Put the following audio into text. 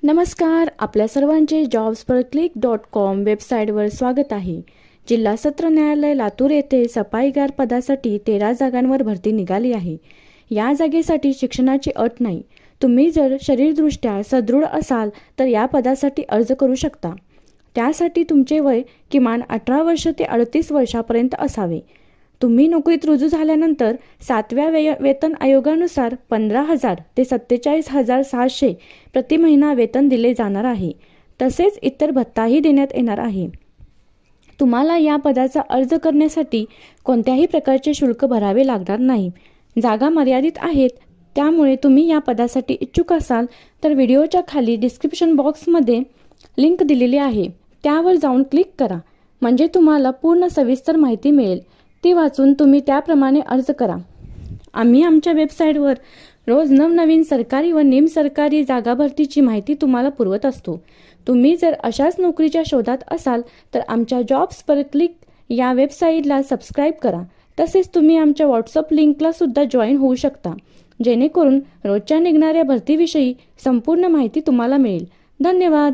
नमस्कार, आपल्या सर्वांचे jobsforclick.com वेबसाईटवर स्वागत आहे। जिल्हा सत्र न्यायालय लातूर येथे सफाईगार पदासाठी 13 जागांवर भरती निघाली आहे। या जागेसाठी शिक्षणाची अट नाही। तुम्ही जर शरीरदृष्ट्या सदृढ असाल तर या पदासाठी अर्ज करू शकता। त्यासाठी तुमचे वय किमान 18 वर्ष ते 38 वर्षापर्यंत असावे। तुम्ही नोकरीत रुजू झाल्यानंतर 7व्या वेतन आयोगानुसार 15,000 ते 47,600 प्रति महिना वेतन दिले जाणार आहे। तसेच इतर भत्ताही देण्यात येणार आहे। तुम्हाला या पदाचा अर्ज करण्यासाठी कोणत्याही प्रकारचे शुल्क भरावे लागणार नाही। जागा मर्यादित आहेत, त्यामुळे तुम्ही या पदासाठी इच्छुक असाल तर व्हिडिओच्या खाली डिस्क्रिप्शन बॉक्समध्ये लिंक दिलेली आहे, त्यावर जाऊन क्लिक करा, म्हणजे तुम्हाला पूर्ण सविस्तर माहिती मिळेल। ती वाचून तुम्ही त्याप्रमाणे अर्ज करा। आम्ही आमच्या वेबसाईटवर रोज नवनवीन सरकारी व निमसरकारी जागा भरतीची माहिती तुम्हाला पुरवत असतो। तुम्ही जर अशाच नोकरीच्या शोधात असाल तर आमच्या जॉब्स फॉर क्लिक या वेबसाईटला सबस्क्राईब करा। तसेच तुम्ही आमच्या व्हॉट्सअप लिंकला सुद्धा जॉईन होऊ शकता, जेणेकरून रोजच्या निघणाऱ्या भरतीविषयी संपूर्ण माहिती तुम्हाला मिळेल। धन्यवाद।